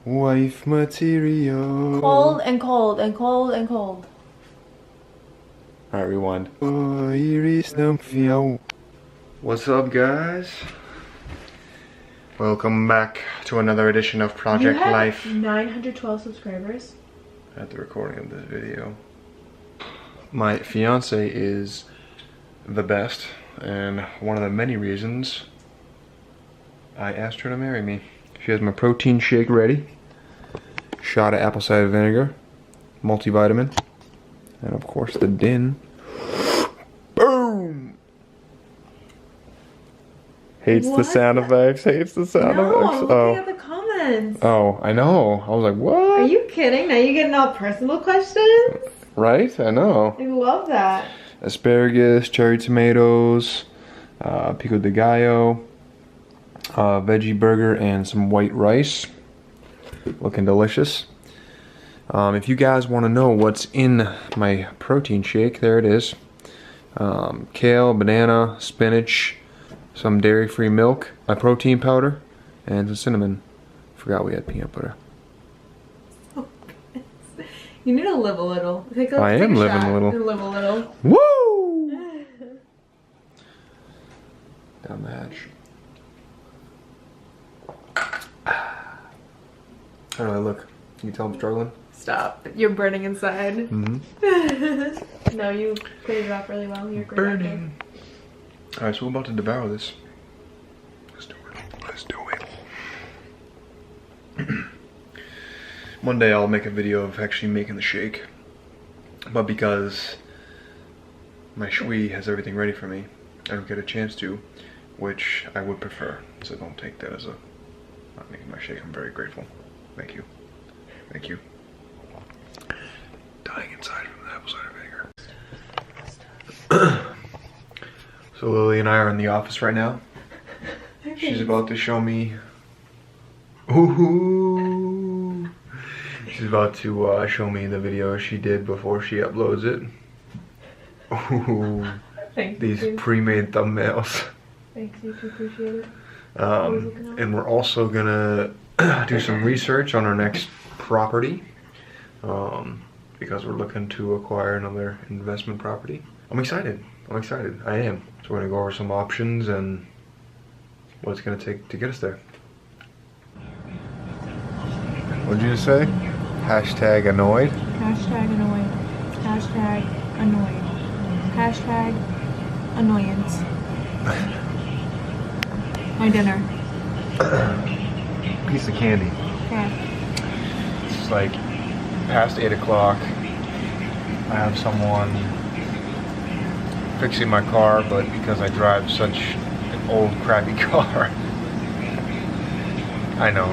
Wife material. Cold and cold and cold and cold. Alright, rewind. What's up, guys? Welcome back to another edition of Project You have Life. 912 subscribers. At the recording of this video. My fiance is the best, and one of the many reasons I asked her to marry me. She has my protein shake ready. Shot of apple cider vinegar, multivitamin, and of course the din. Boom! Hates the sound effects, hates the sound effects. I'm looking at the comments. Oh, I know. I was like, what? Are you kidding? Now you're getting all personal questions? Right? I know. I love that. Asparagus, cherry tomatoes, pico de gallo, veggie burger, and some white rice. Looking delicious. If you guys want to know what's in my protein shake, there it is. Kale, banana, spinach, some dairy-free milk, my protein powder, and some cinnamon. Forgot we had peanut butter. You need to live a little. I am living a little. Live a little. Woo! Down the hatch. How do I look? Can you tell I'm struggling? Stop. You're burning inside. Mm-hmm. No, you played it off really well. You're a great Burning. Alright, so we're about to devour this. Let's do it. Let's do it. One day I'll make a video of actually making the shake. But because my shui has everything ready for me, I don't get a chance to, which I would prefer. So don't take that as a not making my shake. I'm very grateful. Thank you. Thank you. Dying inside from the apple cider vinegar. So Lily and I are in the office right now. She's about to show me. Ooh. She's about to show me the video she did before she uploads it. Ooh. Thank These you. pre-made thumbnails. Thanks, you appreciate it. And we're also gonna do some research on our next property. Because we're looking to acquire another investment property. I'm excited. I'm excited. I am. So we're gonna go over some options and what it's gonna take to get us there. What did you just say? Hashtag annoyed? Hashtag annoyed. Hashtag annoyed. Hashtag annoyance. My dinner. Piece of candy. Okay. It's like past 8 o'clock. I have someone fixing my car, but because I drive such an old crappy car, I know.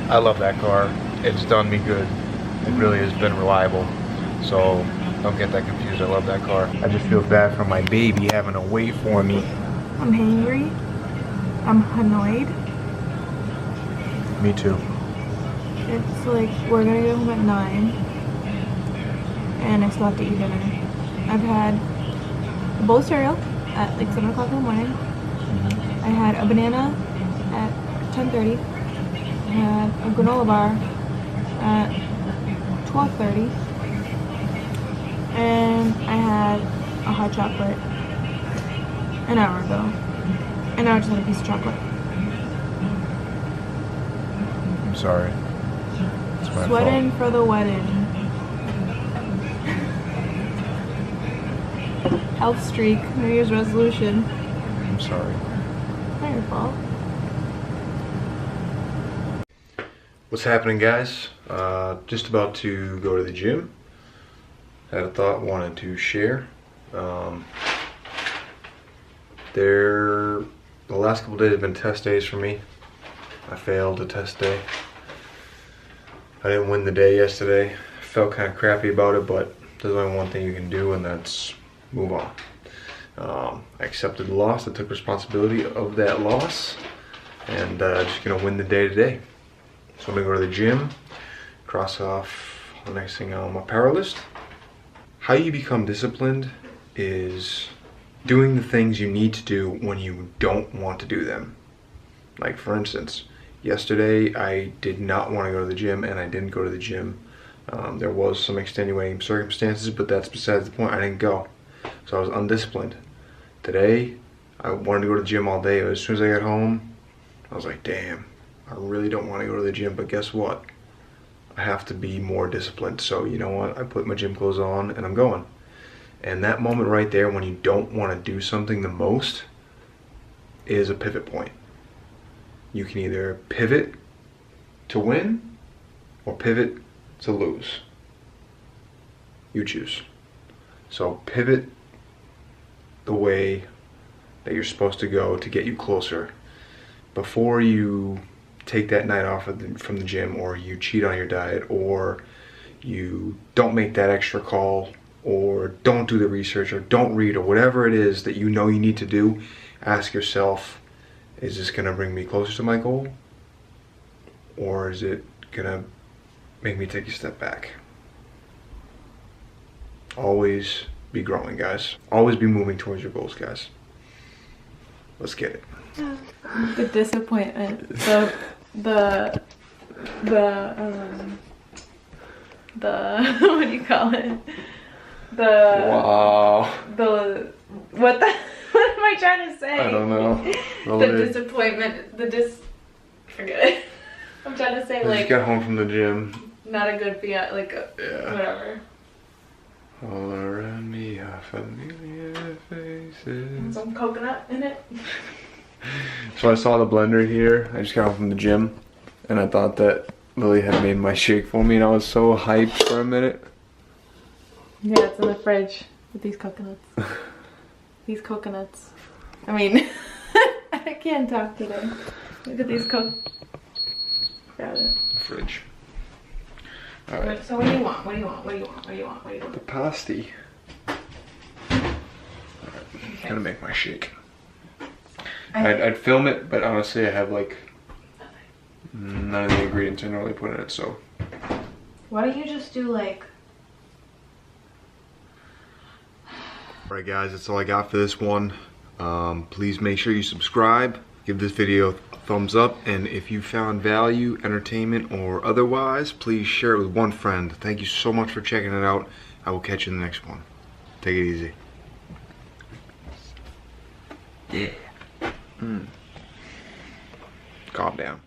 I love that car. It's done me good. It really has been reliable. So don't get that confused. I love that car. I just feel bad for my baby having to wait for me. I'm hangry. I'm annoyed. Me too. It's like we're gonna get home at 9, and I still have to eat dinner. I've had a bowl of cereal at like 7 o'clock in the morning. I had a banana at 10:30. I had a granola bar at 12:30, and I had a hot chocolate an hour ago. And now I just had a piece of chocolate. I'm sorry. It's my Sweating for the wedding. Health streak, New Year's resolution. I'm sorry. Not your fault. What's happening, guys? Just about to go to the gym. Had a thought, wanted to share. The last couple days have been test days for me. I failed a test day. I didn't win the day yesterday. I felt kind of crappy about it, but there's only one thing you can do, and that's move on. I accepted the loss. I took responsibility of that loss, and just gonna win the day today. So I'm gonna go to the gym, cross off the next thing on my power list. How you become disciplined is doing the things you need to do when you don't want to do them. Like, for instance, Yesterday, I did not want to go to the gym, and I didn't go to the gym. There was some extenuating circumstances, but that's besides the point. I didn't go, so I was undisciplined. Today, I wanted to go to the gym all day, but as soon as I got home, I was like, damn, I really don't want to go to the gym, but guess what? I have to be more disciplined, so you know what? I put my gym clothes on, and I'm going. And that moment right there, when you don't want to do something the most, is a pivot point. You can either pivot to win or pivot to lose. You choose. So pivot the way that you're supposed to go to get you closer. Before you take that night off from the gym, or you cheat on your diet, or you don't make that extra call, or don't do the research, or don't read, or whatever it is that you know you need to do, ask yourself, is this gonna bring me closer to my goal? Or is it gonna make me take a step back? Always be growing, guys. Always be moving towards your goals, guys. Let's get it. The disappointment, the what do you call it? Wow. What am I trying to say? I don't know. The disappointment, forget it. I'm trying to say, I like, just got home from the gym. not a good yeah. Whatever. All around me are familiar faces. Some coconut in it. So I saw the blender here. I just got home from the gym, and I thought that Lily had made my shake for me, and I was so hyped for a minute. Yeah, it's in the fridge with these coconuts. These coconuts. I mean, I can't talk today. Look at these coconuts. Got it. Fridge. All right. So what do you want? What do you want? What do you want? What do you want? What do you want? The pasty. All right. Okay. Gonna make my shake. I'd film it, but honestly, I have like none of the ingredients I normally put in it, so. Why don't you just do like... Alright guys, that's all I got for this one. Please make sure you subscribe, give this video a thumbs up, and if you found value, entertainment, or otherwise, please share it with one friend. Thank you so much for checking it out. I will catch you in the next one. Take it easy. Yeah. Calm down.